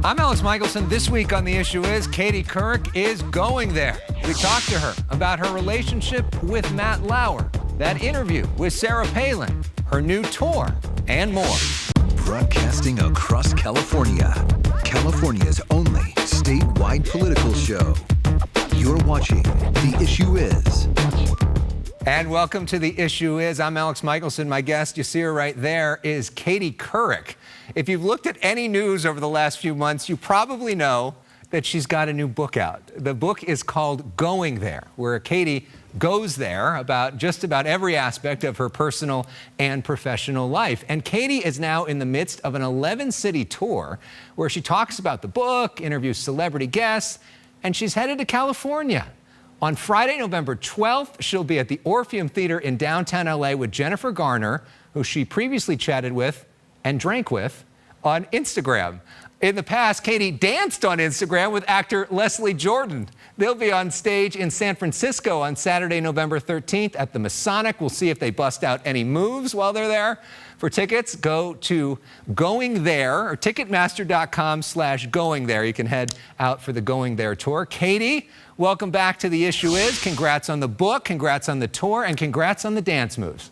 I'm Elex Michaelson. This week on The Issue Is, Katie Couric is going there. We talked to her about her relationship with Matt Lauer, that interview with Sarah Palin, her new tour, and more. Broadcasting across California, California's only statewide political show. You're watching The Issue Is. And welcome to The Issue Is. I'm Elex Michaelson. My guest, you see her right there, is Katie Couric. If you've looked at any news over the last few months, you probably know that she's got a new book out. The book is called Going There, where Katie goes there about just about every aspect of her personal and professional life. And Katie is now in the midst of an 11-city tour where she talks about the book, interviews celebrity guests, and she's headed to California. On Friday, November 12th, she'll be at the Orpheum Theater in downtown LA with Jennifer Garner, who she previously chatted with and drank with on Instagram. In the past, Katie danced on Instagram with actor Leslie Jordan. They'll be on stage in San Francisco on Saturday, November 13th at the Masonic. We'll see if they bust out any moves while they're there. For tickets, go to Going There or Ticketmaster.com/Going There. You can head out for the Going There tour. Katie, welcome back to The Issue Is. Congrats on the book, congrats on the tour, and congrats on the dance moves.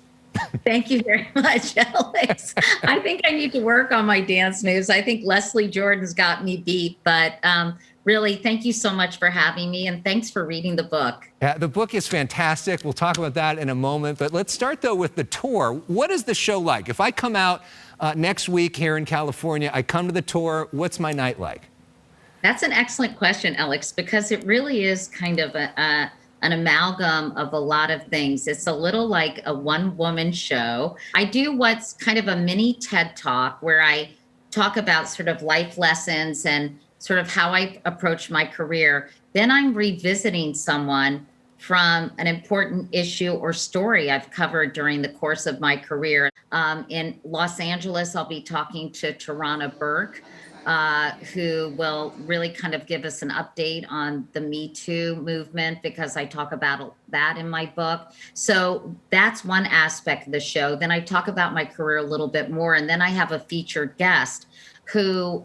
Thank you very much, Alex. I think I need to work on my dance moves. I think Leslie Jordan's got me beat, but really, thank you so much for having me, and thanks for reading the book. Yeah, the book is fantastic. We'll talk about that in a moment, but let's start, though, with the tour. What is the show like? If I come out next week here in California, I come to the tour, what's my night like? That's an excellent question, Alex, because it really is kind of an amalgam of a lot of things. It's a little like a one-woman show. I do what's kind of a mini TED Talk where I talk about sort of life lessons and sort of how I approach my career. Then I'm revisiting someone from an important issue or story I've covered during the course of my career. In Los Angeles, I'll be talking to Tarana Burke, who will really kind of give us an update on the Me Too movement, because I talk about that in my book. So that's one aspect of the show. Then I talk about my career a little bit more. And then I have a featured guest who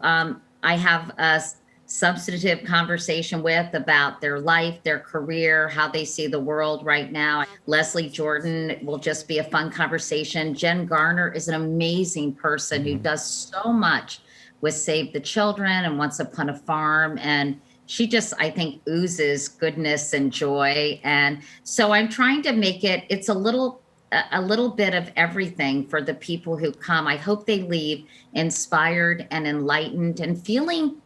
I have a substantive conversation with about their life, their career, how they see the world right now. Leslie Jordan will just be a fun conversation. Jen Garner is an amazing person who does so much with Save the Children and Once Upon a Farm. And she just, I think, oozes goodness and joy. And so I'm trying to make it's a little bit of everything for the people who come. I hope they leave inspired and enlightened and feeling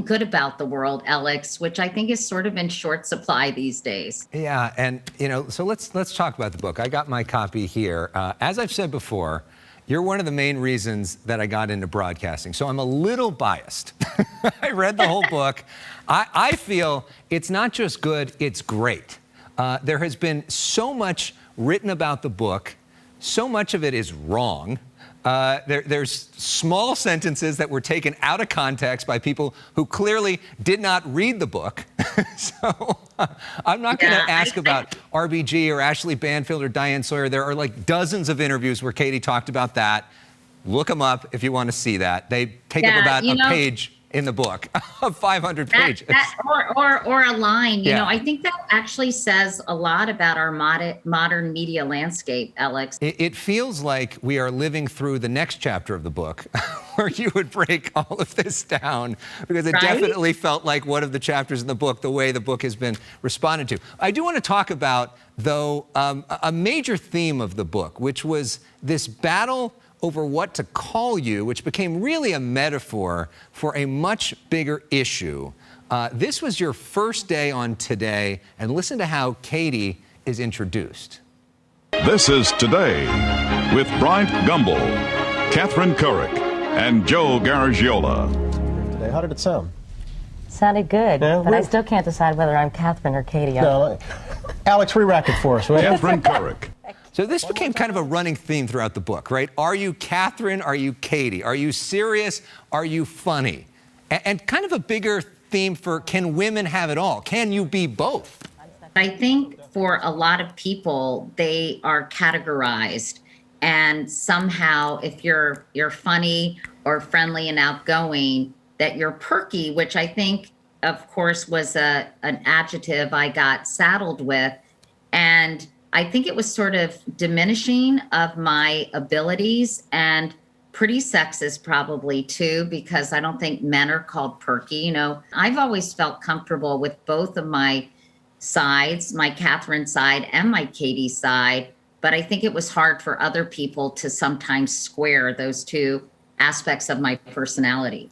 good about the world, Alex, which I think is sort of in short supply these days. Yeah, and so let's talk about the book. I got my copy here. As I've said before, you're one of the main reasons that I got into broadcasting, so I'm a little biased. I read the whole book. I feel it's not just good, it's great. There has been so much written about the book. So much of it is wrong. There's small sentences that were taken out of context by people who clearly did not read the book. So I'm not going to ask about RBG or Ashley Banfield or Diane Sawyer. There are like dozens of interviews where Katie talked about that. Look them up if you want to see that. They take up about a page in the book of 500 pages. Or a line, you know, I think that actually says a lot about our modern media landscape, Alex. It feels like we are living through the next chapter of the book where you would break all of this down, because it definitely felt like one of the chapters in the book, the way the book has been responded to. I do want to talk about, though, a major theme of the book, which was this battle over what to call you, which became really a metaphor for a much bigger issue. This was your first day on Today, and listen to how Katie is introduced. This is Today with Bryant Gumbel, Catherine Couric, and Joe Garagiola. Today, how did it sound? Sounded good, but I still can't decide whether I'm Catherine or Katie. No, Alex, re-rack it for us, right? Catherine Couric. So this became kind of a running theme throughout the book, right? Are you Catherine? Are you Katie? Are you serious? Are you funny? And kind of a bigger theme for, can women have it all? Can you be both? I think for a lot of people, they are categorized. And somehow, if you're funny or friendly and outgoing, that you're perky, which I think, of course, was an adjective I got saddled with. And I think it was sort of diminishing of my abilities and pretty sexist probably too, because I don't think men are called perky. You know, I've always felt comfortable with both of my sides, my Catherine side and my Katie side. But I think it was hard for other people to sometimes square those two aspects of my personality.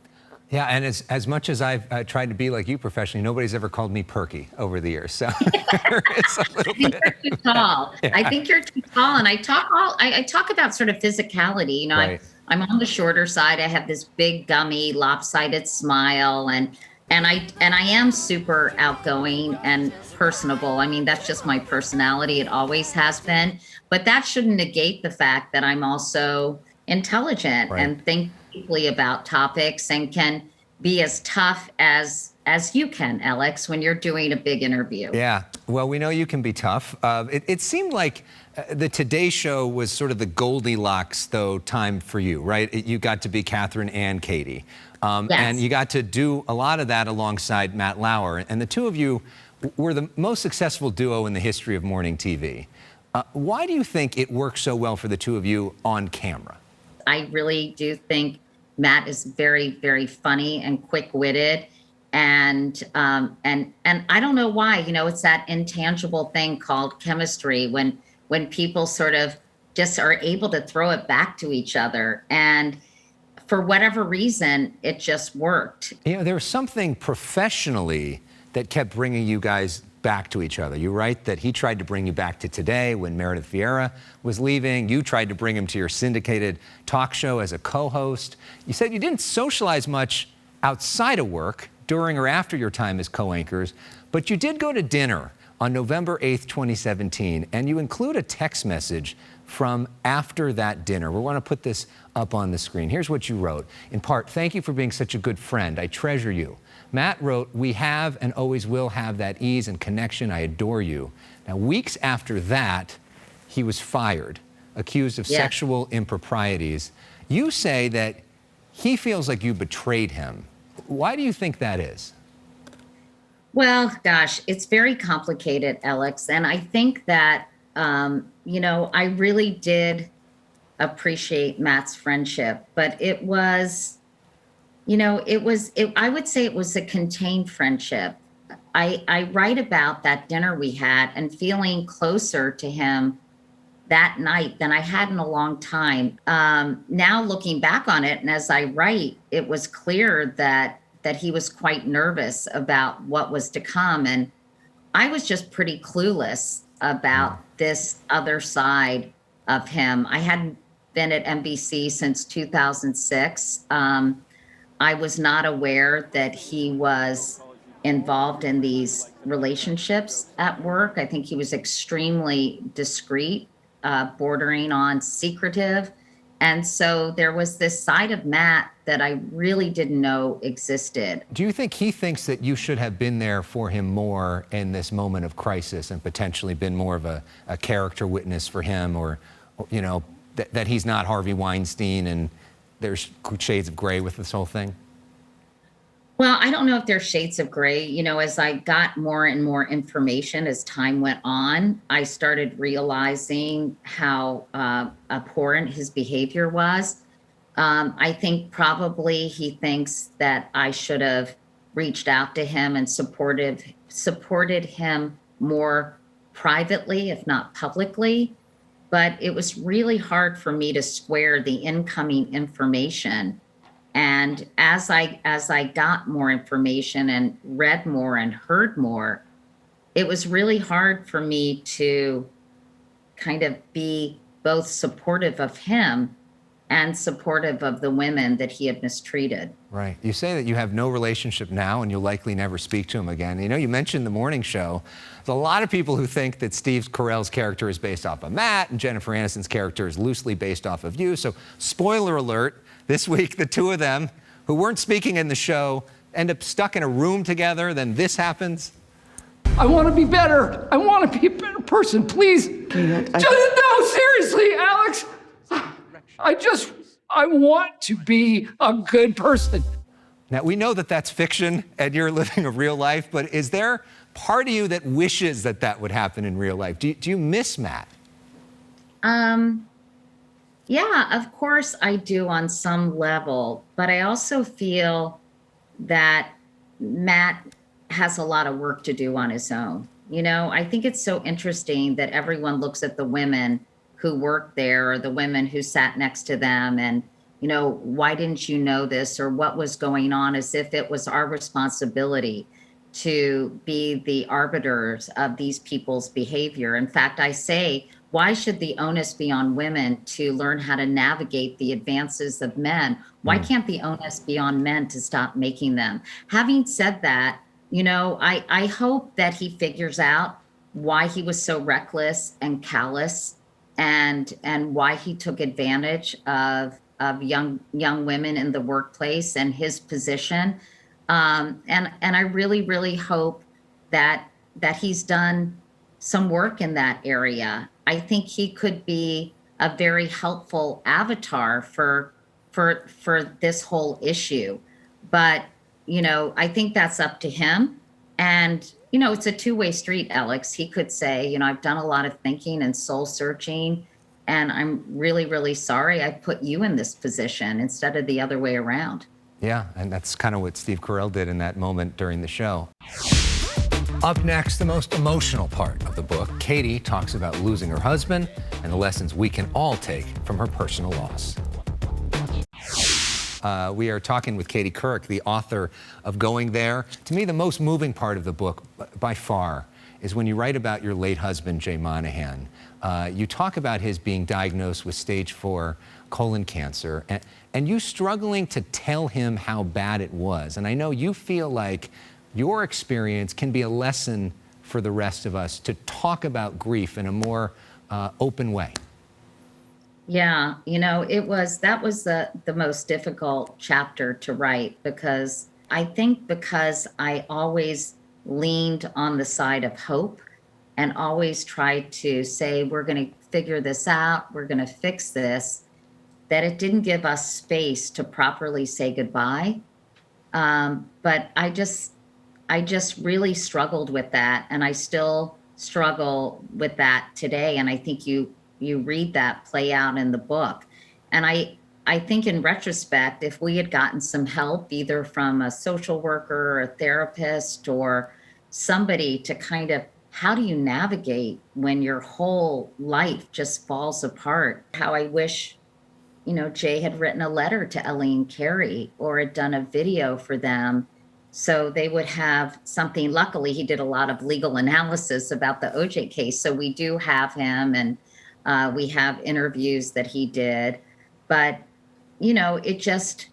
Yeah, and as much as I've tried to be like you professionally, nobody's ever called me perky over the years. So it's a little I think bit. you're too tall. Yeah. I think you're too tall, and I talk about sort of physicality. You know, Right. I'm on the shorter side. I have this big, gummy, lopsided smile, and I am super outgoing and personable. I mean, that's just my personality. It always has been. But that shouldn't negate the fact that I'm also intelligent Right. and think deeply about topics and can be as tough as you can, Elex, when you're doing a big interview. Yeah, well, we know you can be tough. It seemed like the Today Show was sort of the Goldilocks, though, time for you, right? You got to be Catherine and Katie. Yes. And you got to do a lot of that alongside Matt Lauer. And the two of you were the most successful duo in the history of morning TV. Why do you think it worked so well for the two of you on camera? I really do think Matt is very, very funny and quick-witted, and I don't know why. You know, it's that intangible thing called chemistry when people sort of just are able to throw it back to each other, and for whatever reason, it just worked. You know, there was something professionally that kept bringing you guys back to each other. You write that he tried to bring you back to Today when Meredith Vieira was leaving. You tried to bring him to your syndicated talk show as a co-host. You said you didn't socialize much outside of work during or after your time as co-anchors, but you did go to dinner on November 8th, 2017, and you include a text message from after that dinner. We want to put this up on the screen. Here's what you wrote. In part, thank you for being such a good friend. I treasure you. Matt wrote, we have and always will have that ease and connection. I adore you. Now, weeks after that, he was fired, accused of sexual improprieties. You say that he feels like you betrayed him. Why do you think that is? Well, gosh, it's very complicated, Elex. And I think that, you know, I really did appreciate Matt's friendship, but it was, you know, I would say it was a contained friendship. I write about that dinner we had and feeling closer to him that night than I had in a long time. Now looking back on it, and as I write, it was clear that he was quite nervous about what was to come. And I was just pretty clueless about this other side of him. I hadn't been at NBC since 2006. I was not aware that he was involved in these relationships at work. I think he was extremely discreet, bordering on secretive. And so there was this side of Matt that I really didn't know existed. Do you think he thinks that you should have been there for him more in this moment of crisis and potentially been more of a character witness for him, or you know, that he's not Harvey Weinstein and there's shades of gray with this whole thing? Well, I don't know if there's shades of gray. You know, as I got more and more information as time went on, I started realizing how abhorrent his behavior was. I think probably he thinks that I should have reached out to him and supported him more privately, if not publicly. But it was really hard for me to square the incoming information. And as I got more information and read more and heard more, it was really hard for me to kind of be both supportive of him and supportive of the women that he had mistreated. Right. You say that you have no relationship now and you'll likely never speak to him again. You know, you mentioned the morning show. There's a lot of people who think that Steve Carell's character is based off of Matt and Jennifer Aniston's character is loosely based off of you. So, spoiler alert, this week the two of them who weren't speaking in the show end up stuck in a room together, then this happens. I want to be better. I want to be a better person, please. No, seriously, Alex. I want to be a good person. Now, we know that that's fiction and you're living a real life, but is there part of you that wishes that that would happen in real life? Do you miss Matt? Yeah, of course I do on some level, but I also feel that Matt has a lot of work to do on his own. You know, I think it's so interesting that everyone looks at the women who worked there or the women who sat next to them and, you know, why didn't you know this or what was going on, as if it was our responsibility to be the arbiters of these people's behavior. In fact, I say, why should the onus be on women to learn how to navigate the advances of men? Why can't the onus be on men to stop making them? Having said that, you know, I hope that he figures out why he was so reckless and callous and why he took advantage of young women in the workplace and his position. And I really, really hope that he's done some work in that area. I think he could be a very helpful avatar for this whole issue. But, you know, I think that's up to him. And, you know, it's a two-way street, Elex. He could say, you know, I've done a lot of thinking and soul searching, and I'm really, really sorry I put you in this position instead of the other way around. Yeah, and that's kind of what Steve Carell did in that moment during the show. Up next, the most emotional part of the book. Katie talks about losing her husband and the lessons we can all take from her personal loss. We are talking with Katie Couric, the author of Going There. To me, the most moving part of the book, by far, is when you write about your late husband, Jay Monahan. You talk about his being diagnosed with stage 4 colon cancer, and you struggling to tell him how bad it was. And I know you feel like your experience can be a lesson for the rest of us to talk about grief in a more open way. Yeah, you know, that was the most difficult chapter to write, because I think because I always leaned on the side of hope and always tried to say, we're going to figure this out, we're going to fix this, that it didn't give us space to properly say goodbye. But I just really struggled with that, and I still struggle with that today. And I think you read that play out in the book. And I think in retrospect, if we had gotten some help, either from a social worker or a therapist or somebody to kind of, how do you navigate when your whole life just falls apart? How I wish, you know, Jay had written a letter to Elaine Carey or had done a video for them so they would have something. Luckily, he did a lot of legal analysis about the OJ case, so we do have him, and we have interviews that he did. But, you know, it just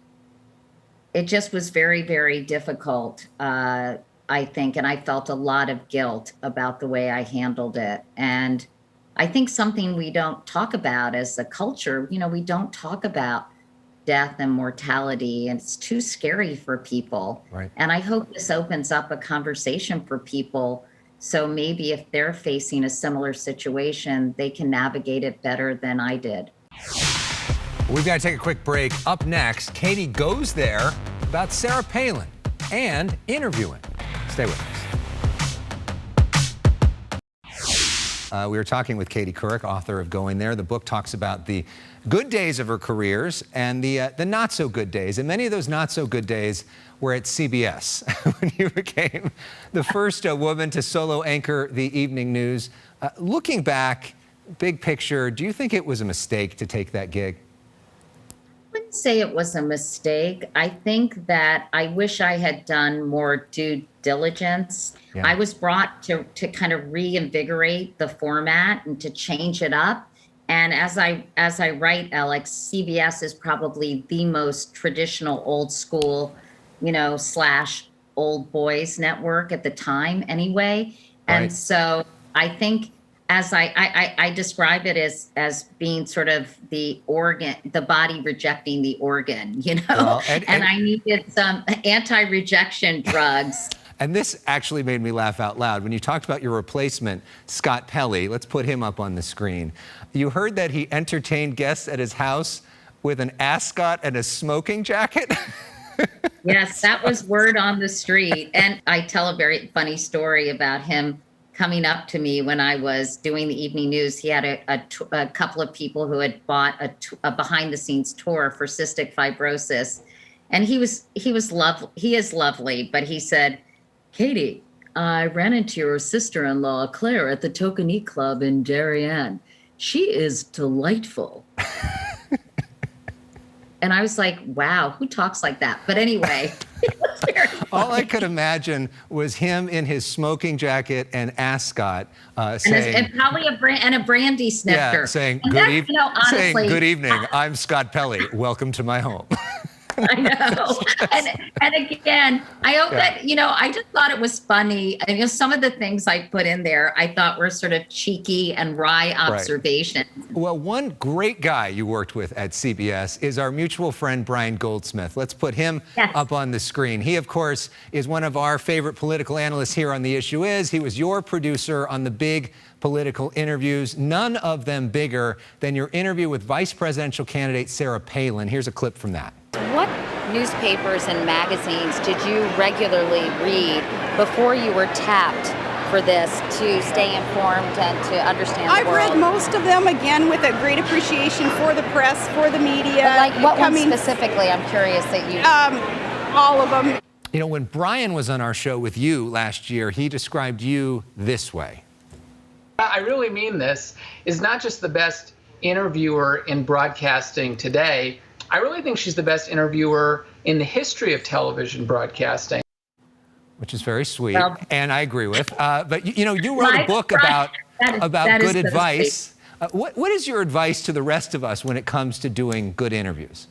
was very, very difficult, I think, and I felt a lot of guilt about the way I handled it. And I think something we don't talk about as a culture, you know, we don't talk about death and mortality, and it's too scary for people. Right. And I hope this opens up a conversation for people, so maybe if they're facing a similar situation, they can navigate it better than I did. We've got to take a quick break. Up next, Katie goes there about Sarah Palin and interviewing. Stay with us. We were talking with Katie Couric, author of Going There. The book talks about the good days of her careers and the not so good days. And many of those not so good days were at CBS when you became the first woman to solo anchor the evening news. Looking back, big picture, do you think it was a mistake to take that gig? I wouldn't say it was a mistake. I think that I wish I had done more due diligence. Yeah. I was brought to kind of reinvigorate the format and to change it up. And as I write, Elex, CBS is probably the most traditional old school, you know, / old boys network at the time anyway. Right. And so I think, as I describe it as being sort of the organ, the body rejecting the organ, you know, Well, and I needed some anti-rejection drugs. And this actually made me laugh out loud. When you talked about your replacement, Scott Pelley, let's put him up on the screen. You heard that he entertained guests at his house with an ascot and a smoking jacket? Yes, that was word on the street. And I tell a very funny story about him coming up to me when I was doing the evening news. He had a couple of people who had bought a behind the scenes tour for cystic fibrosis. And he is lovely, but he said, "Katie, I ran into your sister-in-law, Claire, at the Tokenie Club in Darien. She is delightful." And I was like, wow, who talks like that? But anyway, it was very funny. All I could imagine was him in his smoking jacket and ascot saying, And probably a brandy snifter. yeah, saying, And good, that's, honestly, good evening, I'm Scott Pelley. Welcome to my home. I know. And again, I hope that, I just thought it was funny. And some of the things I put in there, I thought were sort of cheeky and wry observations. Right. Well, one great guy you worked with at CBS is our mutual friend, Brian Goldsmith. Let's put him up on the screen. He, of course, is one of our favorite political analysts here on The Issue Is. He was your producer on the big political interviews, none of them bigger than your interview with vice presidential candidate Sarah Palin. Here's a clip from that. What newspapers and magazines did you regularly read before you were tapped for this to stay informed and to understand the world? I've read most of them, again, with a great appreciation for the press, for the media. But like what one specifically? I'm curious that you... all of them. When Brian was on our show with you last year, he described you this way. I really mean this, is not just the best interviewer in broadcasting today. I really think she's the best interviewer in the history of television broadcasting. Which is very sweet, and I agree with. But you wrote a book about good advice. What is your advice to the rest of us when it comes to doing good interviews?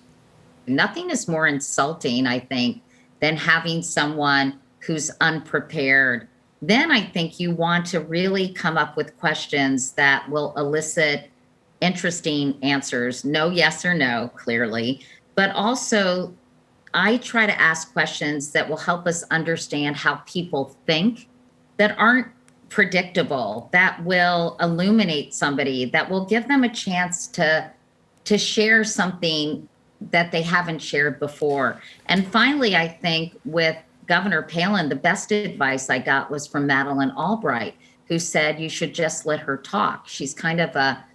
Nothing is more insulting, I think, than having someone who's unprepared. Then I think you want to really come up with questions that will elicit interesting answers. No, yes or no, clearly. But also, I try to ask questions that will help us understand how people think, that aren't predictable, that will illuminate somebody, that will give them a chance to share something that they haven't shared before. And finally, I think with Governor Palin, the best advice I got was from Madeleine Albright, who said you should just let her talk. She's kind of a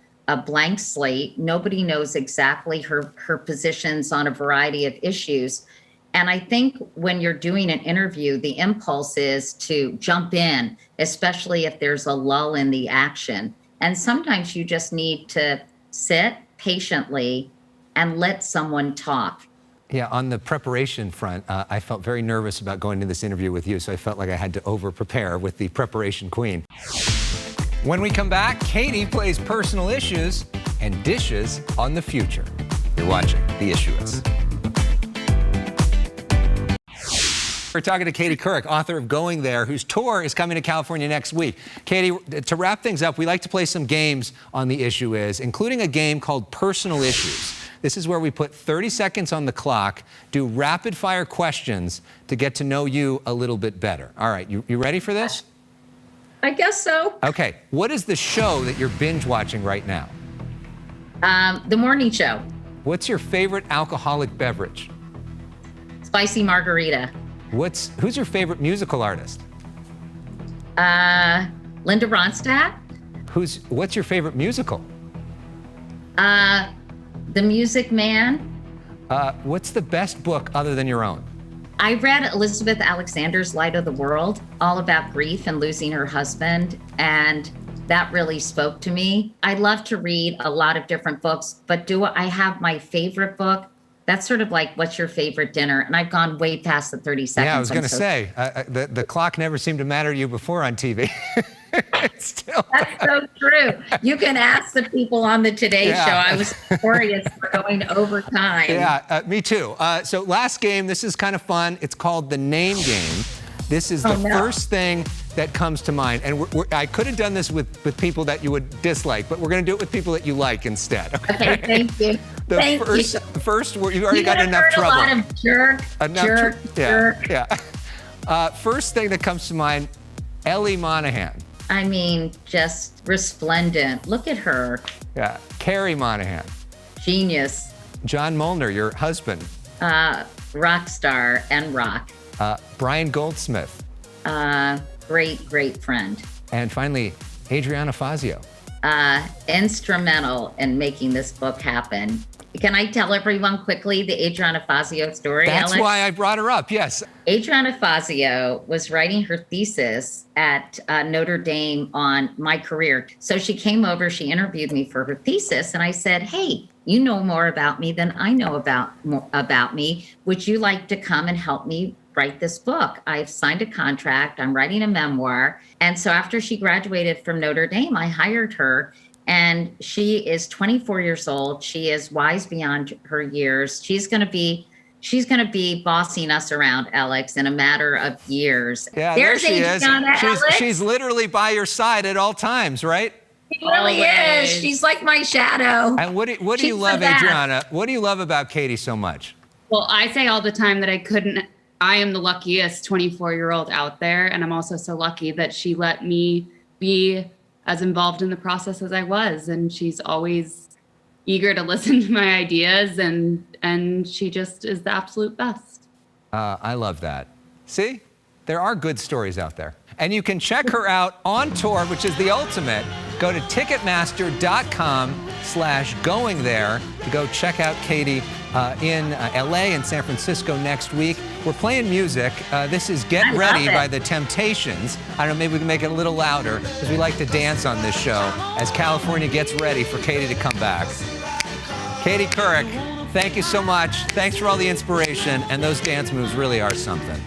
blank slate. Nobody knows exactly her positions on a variety of issues. And I think when you're doing an interview, the impulse is to jump in, especially if there's a lull in the action. And sometimes you just need to sit patiently and let someone talk. Yeah, on the preparation front, I felt very nervous about going to this interview with you, so I felt like I had to over-prepare with the preparation queen. When we come back, Katie plays personal issues and dishes on the future. You're watching The Issue Is. We're talking to Katie Couric, author of Going There, whose tour is coming to California next week. Katie, to wrap things up, we like to play some games on The Issue Is, including a game called Personal Issues. This is where we put 30 seconds on the clock, do rapid-fire questions to get to know you a little bit better. All right, you ready for this? I guess so. Okay, what is the show that you're binge-watching right now? The morning show. What's your favorite alcoholic beverage? Spicy margarita. Who's your favorite musical artist? Linda Ronstadt. What's your favorite musical? The Music Man. What's the best book other than your own? I read Elizabeth Alexander's Light of the World, all about grief and losing her husband, and that really spoke to me. I love to read a lot of different books, but do I have my favorite book? That's sort of like, what's your favorite dinner? And I've gone way past the 30 seconds. Yeah, I was going to say, the clock never seemed to matter to you before on TV. Still. That's so true. You can ask the people on the Today Show. I was notorious for going over time. Yeah, me too. So last game, this is kind of fun. It's called the Name Game. This is the first thing that comes to mind. And I could have done this with people that you would dislike, but we're going to do it with people that you like instead. Okay, thank you. The first word, you've already got enough trouble. A lot of jerk. First thing that comes to mind, Ellie Monahan. I mean, just resplendent. Look at her. Yeah. Carrie Monahan. Genius. John Molnar, your husband. rock star and rock. Brian Goldsmith. Great friend. And finally, Adriana Fazio. Instrumental in making this book happen. Can I tell everyone quickly the Adriana Fazio story, That's Alex? why I brought her up, yes. Adriana Fazio was writing her thesis at Notre Dame on my career. So she came over, she interviewed me for her thesis, and I said, hey, you know more about me than I know about me. Would you like to come and help me write this book? I've signed a contract, I'm writing a memoir. And so after she graduated from Notre Dame, I hired her. And she is 24 years old. She is wise beyond her years. She's going to be bossing us around, Alex, in a matter of years. Yeah, There's there she is. Alex. She's literally by your side at all times, right? She really is. She's like my shadow. And what do you love, Adriana? What do you love about Katie so much? Well, I say all the time that I am the luckiest 24-year-old out there. And I'm also so lucky that she let me be as involved in the process as I was. And she's always eager to listen to my ideas, and she just is the absolute best. I love that. See, there are good stories out there. And you can check her out on tour, which is the ultimate. Go to Ticketmaster.com/going there to go check out Katie in LA and San Francisco next week. We're playing music. This is Get Ready by The Temptations. I don't know, maybe we can make it a little louder because we like to dance on this show as California gets ready for Katie to come back. Katie Couric, thank you so much. Thanks for all the inspiration, and those dance moves really are something.